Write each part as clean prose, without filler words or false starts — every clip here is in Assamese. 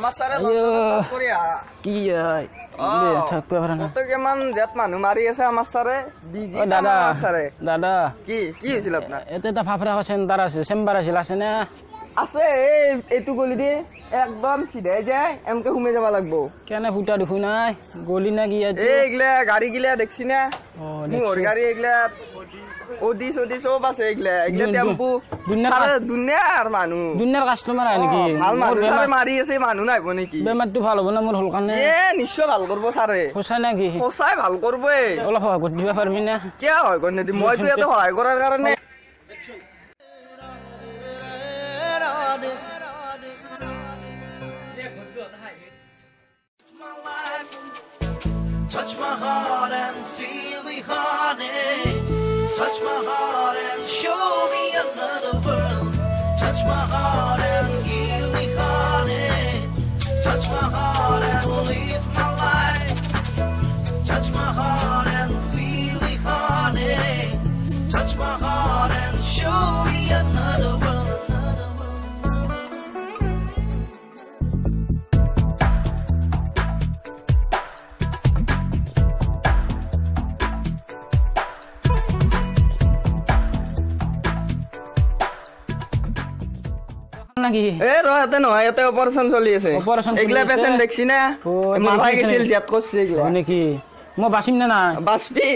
মাছাৰে লণ্ডনত কৰি আহা কি থাকবে পাৰা না কত কেমান জেত মানুহ মাৰি আছে আমাৰ ছাৰে বিজি দাদা ছাৰে দাদা কি হৈছিল আপোনাৰ এটা ফাফৰা চেণ্টাৰ আছে চেম্বাৰ আছিল আছে না আছে এইটো গলি দি একদম সিধাই যায় এমকে ঘুমে যাব লাগবো কেনে ফুটা দেখো নাই গলি না কি এইগলা গাড়ি গিলা দেখছি না মোর গাড়ি এগলা ওদি সব আছে এগলা টেম্পু দুনিয়ার মানুহ দুনিয়ার কাস্টমার আয় নাকি ভাল মানুহ সারে মারি আছে মানুহ নাইব নাকি বেমারটো ভাল হ'ব না মোৰ হল কাৰণে নিশ্চয় ভাল কৰব সাৰে সঁচাই নাকি সঁচাই ভাল কৰব অলপ সহায় কৰি দিবা পাৰবি না কিয় হয় কোন দি মইতো এত সহায় করার কারণে Touch my heart and feel me, honey. Touch my heart and show me another world. Touch my heart and heal me, honey. Touch my heart and live my life. Touch my heart and feel me, honey. Touch my heart and show me another world. নাকি এতে নহয় এতে অপারেশন চলি আছে এগলা পেশেন্ট দেখছি না মারা গেছিল জেত করছে এগলা নাকি মই বাচিম না না বাসপি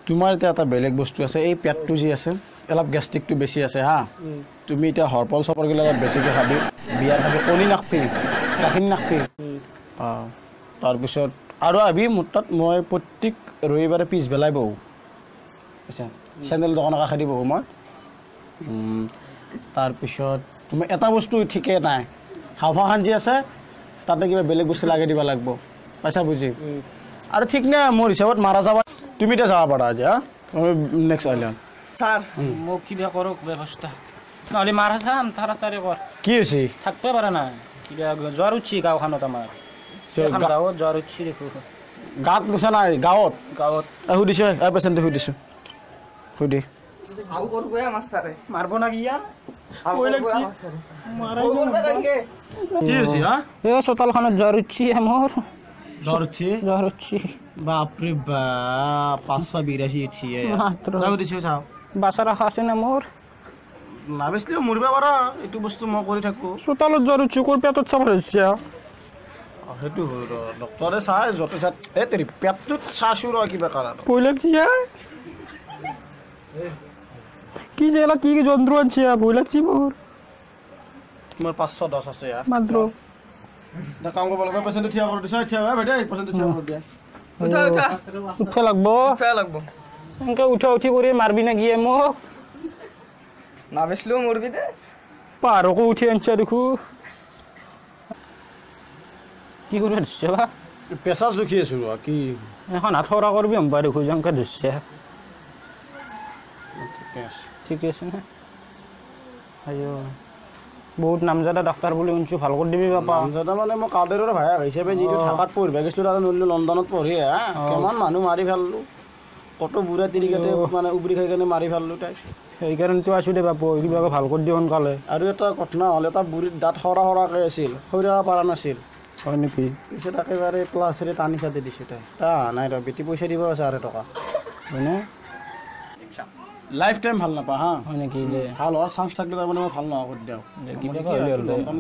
তোমাৰ এতিয়া এটা বেলেগ বস্তু আছে এই পেটটো যি আছে অলপ গেষ্ট্ৰিকটো বেছি আছে হা তুমি এতিয়া হৰপল চপৰ গিলা বেছিকৈ খাবি বিয়াৰ খাবি কণী নাখবি গাখীৰ নাখবি তাৰপিছত আৰু আবি মোৰ তাত মই প্ৰত্যেক ৰবিবাৰে পিছবেলাই বহোঁ আচ্ছা চেণ্ডেল দোকানৰ কাষেদি বহোঁ মই তাৰপিছত তুমি এটা বস্তু ঠিকেই নাই হাওঁফাওঁখান যি আছে তাতে কিবা বেলেগ বস্তু লাগে দিব লাগিব পাইছা বুজি আৰু ঠিক নাই মোৰ হিচাপত মাৰা যাব তুমি এতিয়া যাব পাৰা আজি হা নেক্সট আহিলে স্যাৰ মোক কিবা কৰক ব্যৱস্থা নহ'লে মাৰা যাম তাড়াতাড়ি কৰ কি হৈছে থাকবে পাৰা নাই কিবা জ্বৰ উঠছি গাঁওখনত আমাৰ গাঁৱত জ্বৰ উঠছি দেখো গাঁৱত গৈছা নাই গাঁৱত গাঁৱত সুধিছোঁ এই পেচেণ্টটো সুধিছোঁ সুধি ভাল কৰবে আমাৰ স্যাৰে মাৰবো না কি ইয়াৰ কি হৈছে হা এই চোতালখনত জ্বৰ উঠছি মোৰ জ্বৰ উঠছি বাপৰে বাপ 582 উঠছি মাত্ৰ সুধিছোঁ চাওঁ বাছা ৰাখা আছে না মোৰ নাবেচলিও মৰিব পাৰা এইটো বস্তু মই কৰি থাকোঁ চোতালত জ্বৰ উঠছি ক'ৰ পেটত চাব হৈছে সেইটো ডক্টৰে চাই য'তে চাই এই তেৰি পেটটোত চাইছোঁ ৰ কিবা কাৰণ ভয় লাগছি কি যে এলা কি যন্ত্ৰ আনছে ভয় লাগছি মোৰ তোমাৰ 510 আছে মাত্ৰ এটা কাম কৰিব লাগিব পেচেণ্টটো থিয়া কৰি দিছা থিয়া হয় ভাইটি পেচেণ্টটো থিয়া কৰি দিয়া উঠা লাগব এনেকে উঠি কৰি মাৰবি না গিয়ে মোক না বেসলেও মৰবি দে পাহাৰকো উঠি আনছা দেখো কি কৰি দিছে বা প্ৰেছাৰ জুখি আছোঁ কি এখন আঠৰা কৰবি হম পাই দেখো যেনকে দিছে ঠিক আছে না আইও বহুত নামজাদা ডাক্তাৰ বুলি শুনিছোঁ ভাল কৰি দিবি বাপা নামজাদা মানে মই কাৰ্ডেৰৰ ভাইক হিচাপে যিটো ঢাকাত পঢ়িব গৈছিলোঁ তাতে নল্লো লণ্ডনত পঢ়ি কিমান মানুহ মাৰি ফেললোঁ কত বুঢ়া তিৰিকাতে মানে উবৰি খাই কেনে মাৰি ফেললোঁ তাই সেইকাৰণেতো আছোঁ দে বাপু কিবাকে ভাল কৰি দিওঁ সোনকালে আৰু এটা ঘটনা হ'ল এটা বুঢ়ীৰ দাঁত সৰাকৈ আছিল সৰিব পৰা নাছিল হয় নেকি পিছত একেবাৰে প্লাছেৰে টানি খাটি দিছোঁ তাই নাই ৰ বেটি পইচা দিব আছে 8 টকা হয়নে লাইফ টাইম ভাল নাপা হা হয় নেকি দে ভাল হোৱাৰ চান্স থাকিলে তাৰমানে মই ভাল নোহোৱা কৰি দিওঁ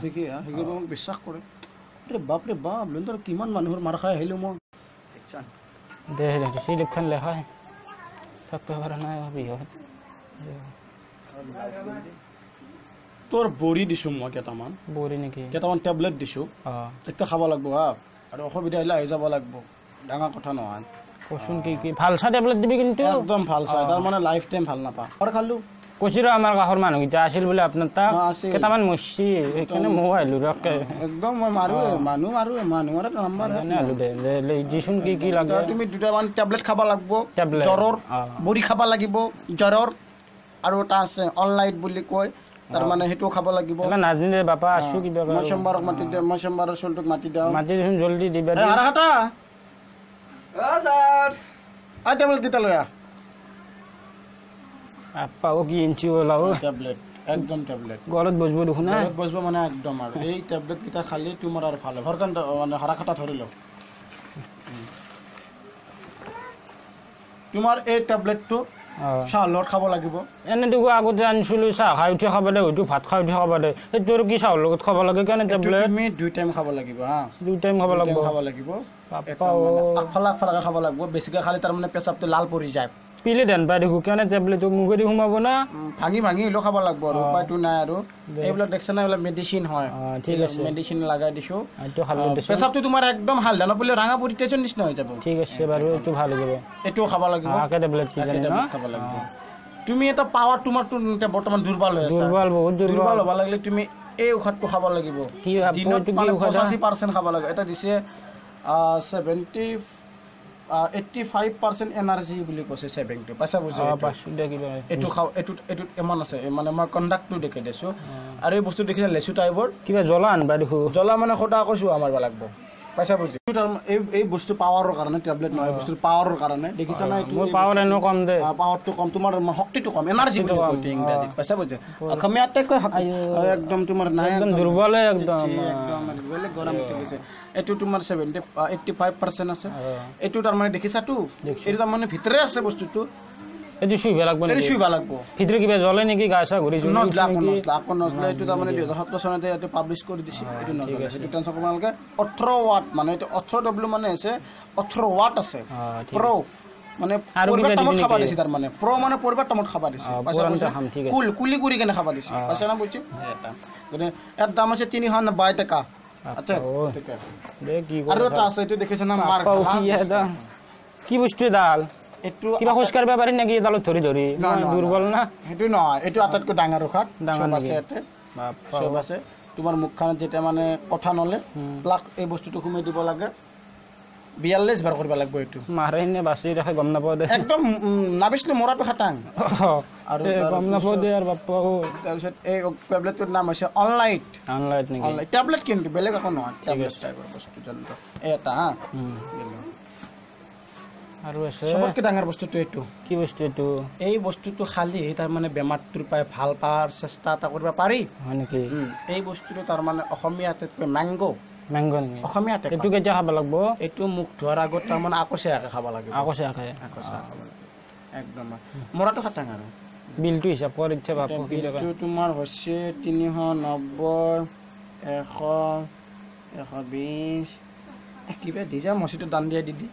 ঠিকেই সেইকাৰণে মোক বিশ্বাস কৰে বাপৰে বাপ লণ্ডনৰ কিমান মানুহৰ মাৰ খাই আহিলোঁ মই দে সেই দেখোন লেখাই থাকতে পাৰা নাই বিহত তোৰ বড়ি দিছোঁ মই কেইটামান বড়ি নেকি কেইটামান টেবলেট দিছোঁ এতিয়া খাব লাগিব হা আৰু অসুবিধা আহিলে আহি যাব লাগিব ডাঙৰ কথা নহয় কচোন কি ভাল চাই টেবলেট দিবি কিন্তু একদম ভাল চাই তাৰমানে লাইফ টাইম ভাল নাপা আৰু খালোঁ কৈছিল আমাৰ কাষৰ মানুহকেইটা আছিল বোলে আপোনাৰ তাক কেইটামান মৰছি সেইকাৰণে ময়ো আহিলোঁ ৰকে একদম মই মাৰোঁ মানুহৰ এটা নাম্বাৰ আহিলোঁ দে দিচোন কি লাগে তুমি দুটামান টেবলেট খাব লাগিব জ্বৰৰ বড়ি খাব লাগিব জ্বৰৰ আৰু এটা আছে অনলাইট বুলি কয় তাৰমানে সেইটো খাব লাগিব নাজানে বাপা আছোঁ কিবা মই সোমবাৰক মাতি দিওঁ মই সোমবাৰৰ চলটোক মাতি দিওঁ মাতি দিচোন জলদি দিবা আৰা হাতা স্যার টেবলেট দিতা লয়া আপাও কি ইঞ্চি ওলাও টেবলেট একদম টেবলেট গলত বসবো দেখো না ঘৰত বসব মানে একদম আৰু এই টেবলেট কিটা খালি তোমাৰ আৰু ভালে ভৰকান মানে হৰা খাটা ধৰিল তোমাৰ এই টেবলেটটো চাহ লগত খাব লাগিব এনে দেখো আগতে আনিছিলো চাহ খাই উঠি খাব দে হয়তো ভাত খাই উঠি খাব দে সেইটো আৰু কি চাহৰ লগত খাব লাগে কেনে টেবলেট তুমি 2 টাইম খাব লাগিব হা 2 টাইম খাব লাগিব খাব লাগিব পাপাও আগফালে খাব লাগিব বেছিকৈ খালি তাৰ মানে পেচাবটো লাল পৰি যায় পিলে দেন পাই দেখো কেনে টেবলেট মুখেদি সোমাব না ভাঙি হলেও খাব লাগিব আৰু উপায়টো নাই আৰু এইবিলাক দেখছ না এইবিলাক মেডিচিন হয় ঠিক আছে মেডিচিন লগাই দিছো এইটো খালি দিছো পেচাবটো তোমাৰ একদম হালধা নপৰিলে ৰাঙা পৰি টেনচন নিচিনা হৈ যাব ঠিক আছে বাৰু এইটো ভাল হৈ যাব এইটো খাব লাগিব আকে টেবলেট কি জানি না খাব লাগিব তুমি এটা পাৱাৰ তোমাৰটো বৰ্তমান দুৰ্বল হৈ আছে দুৰ্বল বহুত দুৰ্বল হ'ব লাগিলে তুমি এই ঔষধটো খাব লাগিব কি দিনত 85% খাব লাগিব এটা দিছে 85% এনাৰ্জি বুলি কৈছে সেভিংটো পইচা বুজি এইটো খাও এইটো এমন আছে মানে মই কন্ডাক্টটো দেখে দিছো আৰু এই বস্তু দেখিলে লেচু টাইপৰ কিবা জ্বলা আনবা দেখো জ্বলা মানে খটা কৈছো আমাৰ লাগিব পইচা বুজি এই বস্তু পাৱাৰৰ কাৰণে টেবলেট নহয় বস্তু পাৱাৰৰ কাৰণে দেখিছা না মোৰ পাৱাৰ এনো কম দে পাৱাৰটো কম তোমাৰ শক্তিটো কম এনাৰ্জি বুলি কয় ইংৰাজীত পইচা বুজি অসমীয়াতে কয় একদম তোমাৰ নাই একদম দুৰ্বল একদম বেলেগ গৰম উঠি গৈছে এইটো তোমাৰ 85% আছে এইটো তাৰ মানে দেখিছাটো এইটো তাৰ মানে ভিতৰে আছে বস্তুটো এইটো শুইব লাগব এইটো শুইব লাগব ভিতৰে কিবা জ্বলে নেকি গাছা ঘূৰি নজলা এইটো তাৰ মানে 2017 চনতে এইটো পাবলিছ কৰি দিছে এইটো নজলা এইটো টেনচন কৰিব নালাগে 18 ওয়াট মানে এইটো 18 ডব্লিউ মানে আছে 18 ওয়াট আছে প্ৰো মানে পৰিবাৰ টামত খাবা দিছে তাৰ মানে প্ৰো মানে পৰিবাৰ টামত খাবা দিছে কুলি কৰি কেনে খাবা দিছে পাইছা না বুজি এটা মানে এৰ দাম আছে 390 টাকা আচ্ছা ঠিক আছে দে কি আৰু এটা আছে এইটো দেখিছ না মাৰ কি বস্তু ডাল এটু কিবা খোজ কাঢ়বা পাৰি নেকি ডালত ধৰি দুৰ্বল না সেইটো নহয় এইটো আটাইতকৈ ডাঙৰ ঔষধ ডাঙৰ আছে ইয়াতে সব আছে তোমাৰ মুখখানত যেতিয়া মানে কথা নলে প্লাক এই বস্তুটো ঘুমাই দিব লাগে 42 বাৰ কৰিব লাগিব এইটো মাৰে নে বাচি ৰাখে গম নাপাও দে একদম নাবিছলে মৰাটো খাটাং আৰু গম নাপাও দে আৰু বাপ্পা তাৰপিছত এই টেবলেটৰ নাম হৈছে অনলাইট নেকি অনলাইট টেবলেট কিন্তু বেলেগ একো নহয় টেবলেট টাইপৰ বস্তু যন্ত্ৰ এটা হা আৰু আছে সবতকৈ ডাঙৰ বস্তুটো এইটো কি বস্তু এইটো এই বস্তুটো খালি তাৰ মানে বেমাৰটোৰ পাই ভাল পাৰ চেষ্টা এটা কৰিব পাৰি হয় নেকি এই বস্তুটো তাৰ মানে অসমীয়াতে ম্যাঙ্গো নেকি অসমীয়াতে এইটো কেতিয়া খাব লাগিব এইটো মুখ ধোৱাৰ আগত তাৰ মানে আকচিয়াকে খাব লাগিব আকচিয়া খায় একদম মৰাটো খাটাং আৰু বিলটো হিচাপ কৰি ইচ্ছা বাপু কি টকা এইটো তোমাৰ হৈছে 390 100 120 কিবা দি যাম মচিটো দান দিয়া দি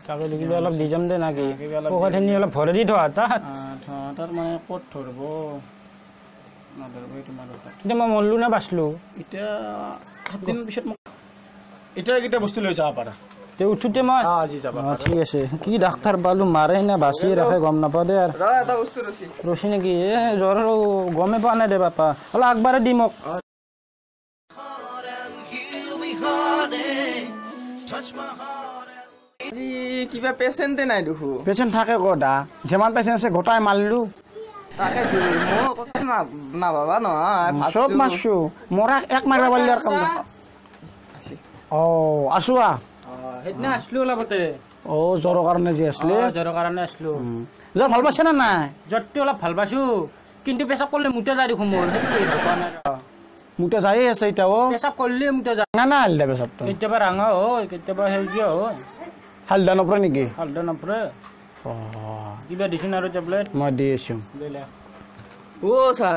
তাকে কিবা অলপ দি যাম দে নাকি পকাখিনি অলপ ভৰাই দি থোৱা তাৰ মানে ক'ত ধৰিব নধৰিব তোমাৰ এতিয়া মই মৰলো না বাচলো এতিয়া 7 দিন পিছত মোক এতিয়া এইকেইটা বস্তু লৈ যাব পাৰা তে উঠোতে মই আজি যাবা ঠিক আছে কি ডাক্তাৰ পালো মাৰে না বাচি ৰাখে গম নাপাও দে আৰু এটা বস্তু ৰচি নেকি জ্বৰ গমে পোৱা নাই দে বাপা অলপ আগবাৰে দি মোক আজি কিবা পেচেণ্টে নাই দেখো পেচেণ্ট থাকে কদা যিমান পেচেণ্ট আছে গোটাই মাৰিলো তাকে মই কথা নাভাবা নহয় চব মাৰছো মৰা এক মাৰিব পাৰিলে আৰু কাম আছো সেইদিনা আছিলো অলপতে জ্বৰৰ কাৰণে যে আছিলে জ্বৰৰ কাৰণে আছিলো জ্বৰ ভাল পাইছে না নাই জ্বৰটো অলপ ভাল পাইছো কিন্তু পেচাব কৰিলে মুঠে যায় দেখো মোৰ মুঠে যায়ে আছে এতিয়াও পেচাব কৰিলে মুঠে যায় না হালদা পেচাবটো কেতিয়াবা ৰঙা হয় কেতিয়াবা সেউজীয়া হয় হালদা নপৰে নেকি হালধা নপৰে কিবা দিছিল আৰু টেবলেট মই দি আছো অ স্যাৰ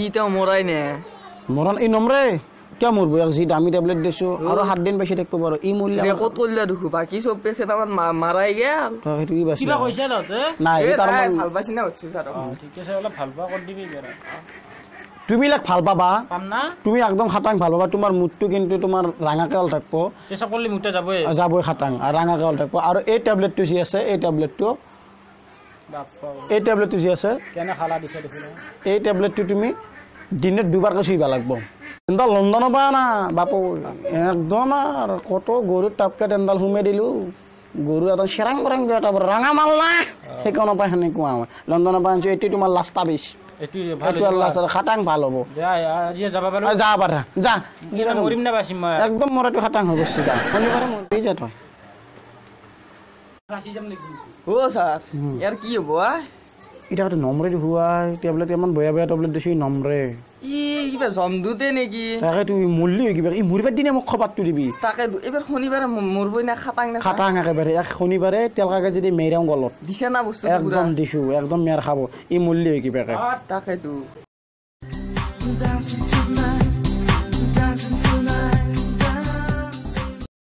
ইটা মৰাই নে মৰণ ই নমৰে কিয় মৰব যি দামী টেবলেট দিছো আৰু 7 দিন বেছি থাকিব বাৰু ই মূল্য ৰেকৰ্ড কৰিলা দেখো বাকি সব পেচেণ্ট আমাৰ মাৰাই গেল তো সেইটো কি বাছি কিবা কৈছে তহঁতে নাই তাৰ ভাল পাইছি না হচ্ছে স্যাৰ ঠিক আছে অলপ ভাল পোৱা কৰি দিবি জৰা তুমি লাগ ভাল পাবা পাম না তুমি একদম খাটাং ভাল পাবা তোমাৰ মুডটো কিন্তু তোমাৰ ৰাঙাকে অল থাকিব পেচাব কৰিলে মুঠে যাবই যাবই খাটাং আৰু ৰাঙাকে অল থাকিব আৰু এই টেবলেটটো যি আছে এই টেবলেটটো যি আছে কেনে খালা দিছে দেখিলে এই টেবলেটটো তুমি দিনত দুবাৰকৈ চুইব লাগিব এণ্ডাল লণ্ডনৰ পৰা না বাপু একদম আৰু কত গৰুৰ টাপকেট এণ্ডাল সোমাই দিলো গৰু এটা চেৰাং কৰাং এটা ৰঙা মাল না সেইকাৰণে পৰা সেনেকুৱা হয় লণ্ডনৰ পৰা আনিছো এইটো তোমাৰ লাষ্টা বেছ এইটো লাষ্ট খাটাং ভাল হ'ব যা পাৰা যা একদম মৰাটো খাটাং হৈ গৈছে যা শনিবাৰে মৰি যা তই অ ছাৰ ইয়াৰ কি হ'ব এটা হয়তো নম্ৰে দিবুৱাই টেবলেট ইমান বেয়া বেয়া টেবলেট দিছোঁ নম্ৰে ই কিবা জমদুতে নেকি তাকে তুমি মৰলি হৈ কিবা ই মৰিবাৰ দিনে মোক খবৰটো দিবি তাকে এইবাৰ শনিবাৰে মৰবই না খাটাং না খাটাং একেবাৰে এক শনিবাৰে তেল কাকে যদি মেৰাওঁ গলত দিছে না বস্তু একদম দিছোঁ একদম মেৰ খাব ই মৰলি হৈ কিবাকে তাকেতো dancing tonight, dancing tonight.